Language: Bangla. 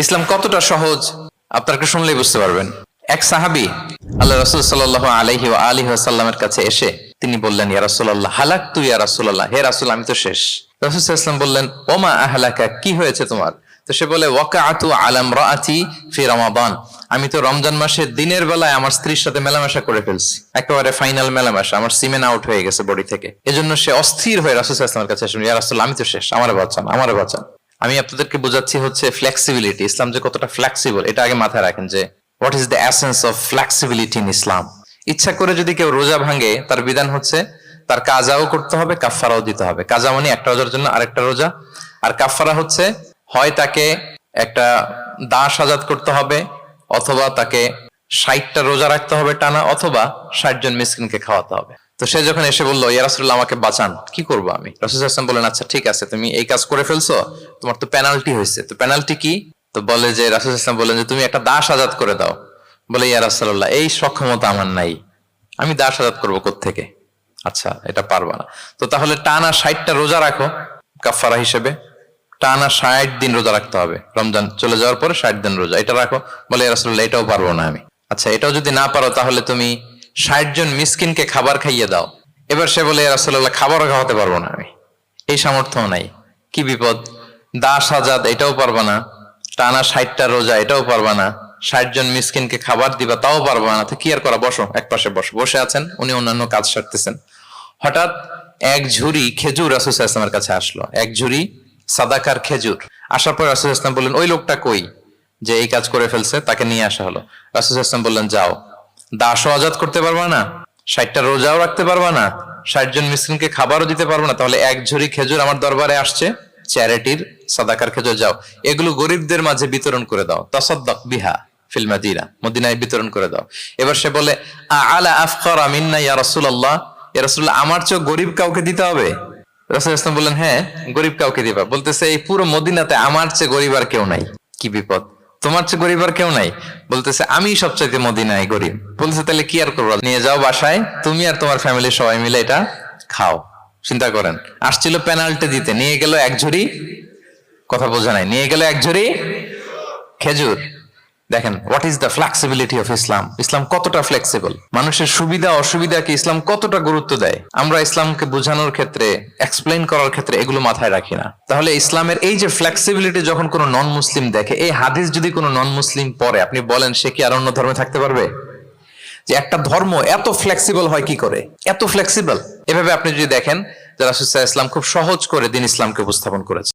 ইসলাম কতটা সহজ আপনাকে শুনলেই বুঝতে পারবেন। এক সাহাবী আল্লাহ রাসূল সাল্লাল্লাহু আলাইহি ওয়া আলিহি ওয়াসাল্লামের কাছে এসে তিনি বললেন, ইয়া রাসূলুল্লাহ হালাকতু ইয়া রাসূলুল্লাহ, হে রাসূল আমি তো শেষ। রাসূল সাল্লাল্লাহু আলাইহি ওয়াসাল্লাম বললেন, ওমা আহলাকা, কি হয়েছে তোমার? তো সে বলে, ওয়াকাআতু আলা ইমরাআতি ফি রমাদান, আমি তো রমজান মাসের দিনের বেলায় আমার স্ত্রীর সাথে মেলামেশা করে ফেলছি, একেবারে ফাইনাল মেলামেশা, আমার সিমেন আউট হয়ে গেছে বডি থেকে। এজন্য সে অস্থির হয়ে রাসূল সাল্লাল্লাহু আলাইহি ওয়াসাল্লামের কাছে এসে, ইয়া রাসূল আমি তো শেষ, আমারে বাঁচান, আমারে বাঁচান। আমি আপনাদেরকে বোঝাচ্ছি হচ্ছে ফ্লেক্সিবিলিটি, ইসলাম যে কতটা ফ্লেক্সিবল এটা আগে মাথায় রাখেন, যে what is the essence of flexibility in Islam. ইচ্ছা করে যদি কেউ রোজা ভাঙে, তার বিধান হচ্ছে তার কাজাও করতে হবে, কাফফারাও দিতে হবে। কাজা মানে একটা রোজার জন্য আরেকটা রোজা, আর কাফফারা হচ্ছে হয় তাকে একটা দাস আজাদ করতে হবে, অথবা তাকে 60টা রোজা রাখতে হবে টানা, অথবা 60 জন মিসকিনকে খাওয়াতে হবে। তো সে যখন এসে বললো, ইয়া রাসূলুল্লাহ আমাকে বাঁচান, কি করবো আমি? রাসূল সাল্লাল্লাহু আলাইহি ওয়াসাল্লাম বললেন, আচ্ছা ঠিক আছে, তুমি এই কাজ করে ফেলছো, তোমার তো পেনাল্টি হয়েছে। তো পেনাল্টি কি? তো বলে যে, রাসূল সাল্লাল্লাহু আলাইহি ওয়াসাল্লাম বললেন যে তুমি একটা দাস আজাদ করে দাও। বলে, ইয়া রাসূলুল্লাহ এই সক্ষমতা আমার নাই, আমি দাস আজাদ করবো কোত্থেকে? আচ্ছা এটা পারবা না, তো তাহলে টানা 60টা রোজা রাখো কাফফারা হিসেবে, টানা 60 দিন রোজা রাখতে হবে, রমজান চলে যাওয়ার পরে 60 দিন রোজা, এটা রাখো। বলে, ইয়া রাসূলুল্লাহ এটাও পারবো না আমি। আচ্ছা এটাও যদি না পারো, তাহলে তুমি 60 জন মিসকিনকে খাবার খাইয়ে দাও। এবার সে বলে, ইয়া রাসূলুল্লাহ খাবারও খাওয়াতে পারবো না আমি, এই সামর্থ্য নাই। কি বিপদ! দাস আজাদ এটাও পারবা না, টানা 60টা রোজা এটাও পারবা না, 60 জন মিসকিনকে খাবার দিবা তাও পারবা না। তো কি আর করা, বসো এক পাশে বসো। বসে আছেন, উনি অন্যান্য কাজ সারতেছেন। হঠাৎ এক ঝুড়ি খেজুর রাসূল সাল্লাল্লাহু আলাইহি ওয়াসাল্লামের কাছে আসলো, এক ঝুড়ি সাদাকার খেজুর। আসার পর রাসূল সাল্লাল্লাহু আলাইহি ওয়াসাল্লাম বললেন, ওই লোকটা কই যে এই কাজ করে ফেলছে? তাকে নিয়ে আসা হলো। রাসূল সাল্লাল্লাহু আলাইহি ওয়াসাল্লাম বললেন, যাও, দাসও আজাদ করতে পারবা না, 60টা রোজাও রাখতে পারবা না, 60 জন মিসকিনকে খাবারও দিতে পারবো না, তাহলে এক ঝুড়ি খেজুর আমার দরবারে আসছে, চ্যারিটির সাদাকার খেজুর, যাও এগুলো গরিবদের মাঝে বিতরণ করে দাও, তাসাদ্দাক বিহা ফিল মাদিনা, মদিনায় বিতরণ করে দাও। এবার সে বলে, আলা আফকারা মিন্না ইয়া রাসূলুল্লাহ, ইয়া রাসূলুল্লাহ আমার চেয়ে গরিব কাউকে দিতে হবে? রাসূল সাল্লাল্লাহু আলাইহি ওয়াসাল্লাম বললেন, হ্যাঁ গরিব কাউকে দিবা। বলতেছে, এই পুরো মদিনাতে আমার চেয়ে গরিব আর কেউ নাই। কি বিপদ! তোমার চেয়ে গরিব আর কেউ নাই? বলতেছে, আমি সবচাইতে মদিনায় গরিব। বলতেছে, তাহলে কি আর করবো, নিয়ে যাও বাসায়, তুমি আর তোমার ফ্যামিলির সবাই মিলে এটা খাও। চিন্তা করেন, আসছিল পেনাল্টি দিতে, নিয়ে গেল এক ঝুড়ি, কথা বোঝা নাই, নিয়ে গেল এক ঝুড়ি খেজুর। দেখেন what is the flexibility of Islam. Islam কতটা ফ্লেক্সিবল, মানুষের সুবিধা অসুবিধাকে ইসলাম কতটা গুরুত্ব দেয়। আমরা ইসলামকে বোঝানোর ক্ষেত্রে, এক্সপ্লেইন করার ক্ষেত্রে এগুলো মাথায় রাখি না। তাহলে ইসলামের এই যে ফ্লেক্সিবিলিটি যখন কোনো নন মুসলিম দেখে, এই হাদিস যদি কোনো নন মুসলিম পড়ে, আপনি বলেন সে কি আর অন্য ধর্মে থাকতে পারবে? যে একটা ধর্ম এত ফ্লেক্সিবল হয় কি করে, এত ফ্লেক্সিবল। এভাবে আপনি যদি দেখেন যে রাসূল সাল্লাল্লাহু আলাইহি ওয়াসাল্লাম খুব সহজ করে দিন ইসলামকে উপস্থাপন করেছে।